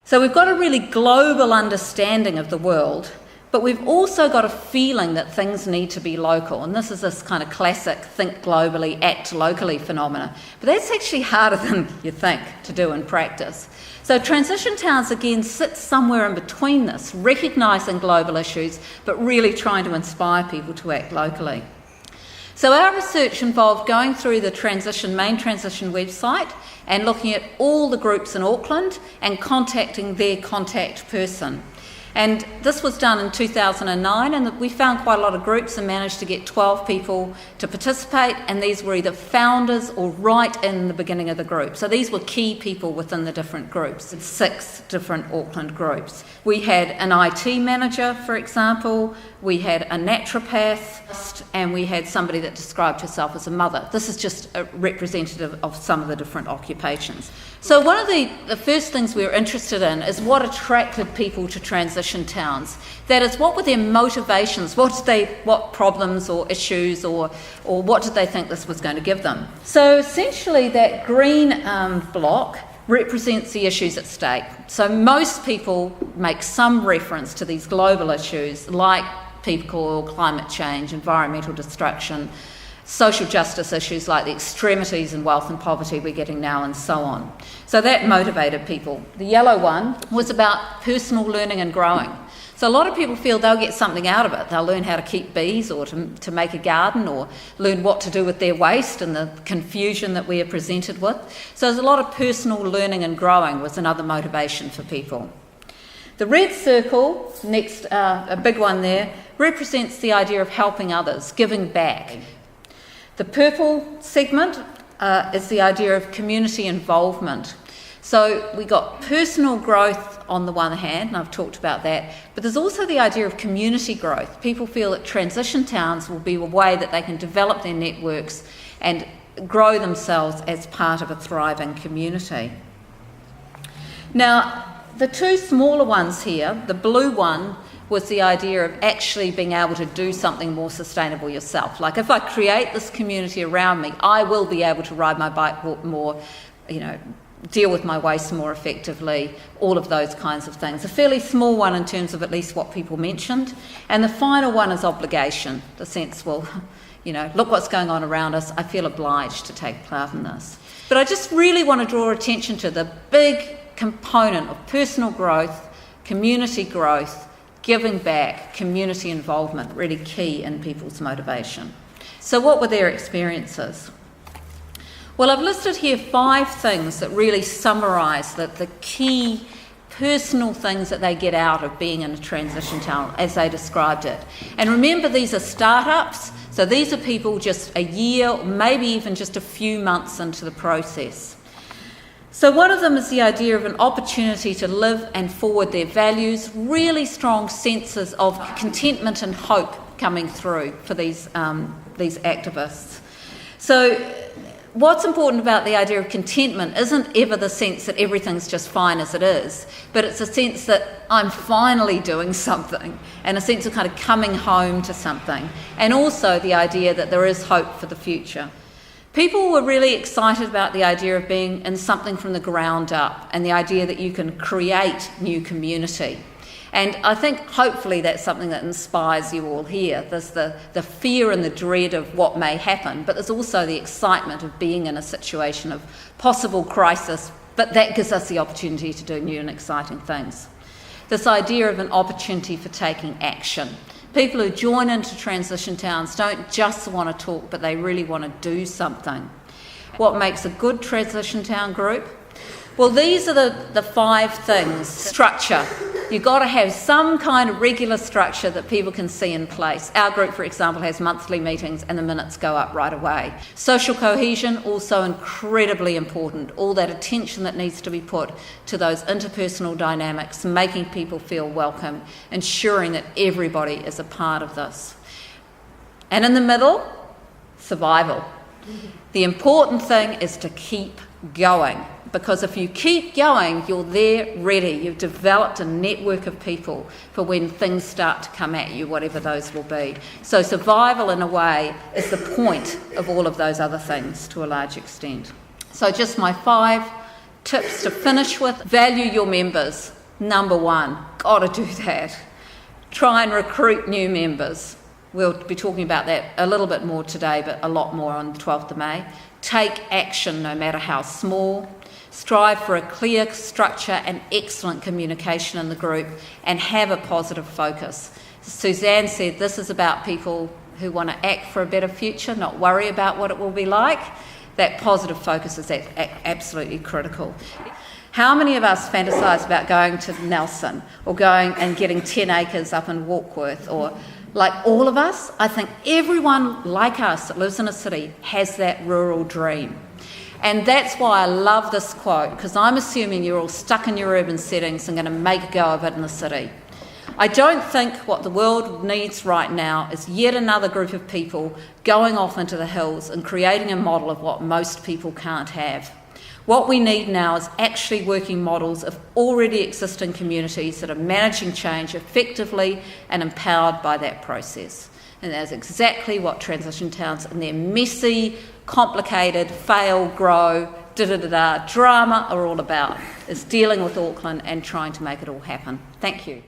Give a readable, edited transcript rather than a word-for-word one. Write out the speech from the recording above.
So we've got a really global understanding of the world, but we've also got a feeling that things need to be local. And this is this kind of classic think globally, act locally phenomena. But that's actually harder than you think to do in practice. So transition towns, again, sit somewhere in between this, recognising global issues, but really trying to inspire people to act locally. So our research involved going through the main transition website and looking at all the groups in Auckland and contacting their contact person. And this was done in 2009, and we found quite a lot of groups and managed to get 12 people to participate, and these were either founders or right in the beginning of the group. So these were key people within the different groups, 6 different Auckland groups. We had an IT manager, for example, we had a naturopath, and we had somebody that described herself as a mother. This is just a representative of some of the different occupations. So one of the first things we were interested in is what attracted people to transition towns. That is, what were their motivations? What problems or issues or what did they think this was going to give them? So essentially that green block represents the issues at stake. So most people make some reference to these global issues like peak oil, climate change, environmental destruction, social justice issues like the extremities in wealth and poverty we're getting now, and so on. So that motivated people. The yellow one was about personal learning and growing. So a lot of people feel they'll get something out of it. They'll learn how to keep bees or to make a garden or learn what to do with their waste and the confusion that we are presented with. So there's a lot of personal learning and growing was another motivation for people. The red circle, next, a big one there, represents the idea of helping others, giving back. The purple segment is the idea of community involvement. So we got personal growth on the one hand, and I've talked about that, but there's also the idea of community growth. People feel that transition towns will be a way that they can develop their networks and grow themselves as part of a thriving community. Now, the 2 smaller ones here, the blue one was the idea of actually being able to do something more sustainable yourself. Like if I create this community around me, I will be able to ride my bike more, deal with my waste more effectively, all of those kinds of things. A fairly small one in terms of at least what people mentioned. And the final one is obligation, the sense, well, look what's going on around us, I feel obliged to take part in this. But I just really want to draw attention to the big component of personal growth, community growth, giving back, community involvement, really key in people's motivation. So what were their experiences? Well, I've listed here 5 things that really summarise the key personal things that they get out of being in a transition town as they described it. And remember, these are startups, so these are people just a year, maybe even just a few months into the process. So one of them is the idea of an opportunity to live and forward their values, really strong senses of contentment and hope coming through for these activists. So what's important about the idea of contentment isn't ever the sense that everything's just fine as it is, but it's a sense that I'm finally doing something and a sense of kind of coming home to something, and also the idea that there is hope for the future. People were really excited about the idea of being in something from the ground up and the idea that you can create new community. And I think hopefully that's something that inspires you all here. There's the fear and the dread of what may happen, but there's also the excitement of being in a situation of possible crisis, but that gives us the opportunity to do new and exciting things. This idea of an opportunity for taking action. People who join into transition towns don't just want to talk, but they really want to do something. What makes a good transition town group? Well, these are the 5 things. Structure. You've got to have some kind of regular structure that people can see in place. Our group, for example, has monthly meetings and the minutes go up right away. Social cohesion, also incredibly important. All that attention that needs to be put to those interpersonal dynamics, making people feel welcome, ensuring that everybody is a part of this. And in the middle, survival. The important thing is to keep going. Because if you keep going, you're there ready. You've developed a network of people for when things start to come at you, whatever those will be. So survival, in a way, is the point of all of those other things to a large extent. So just my 5 tips to finish with. Value your members. Number one, got to do that. Try and recruit new members. We'll be talking about that a little bit more today, but a lot more on the 12th of May. Take action, no matter how small. Strive for a clear structure and excellent communication in the group, and have a positive focus. Suzanne said this is about people who want to act for a better future, not worry about what it will be like. That positive focus is absolutely critical. How many of us fantasise about going to Nelson or going and getting 10 acres up in Warkworth? Or, like all of us, I think everyone like us that lives in a city has that rural dream. And that's why I love this quote, because I'm assuming you're all stuck in your urban settings and going to make a go of it in the city. I don't think what the world needs right now is yet another group of people going off into the hills and creating a model of what most people can't have. What we need now is actually working models of already existing communities that are managing change effectively and empowered by that process. And that's exactly what transition towns and their messy, complicated, fail, grow, drama are all about, is dealing with Auckland and trying to make it all happen. Thank you.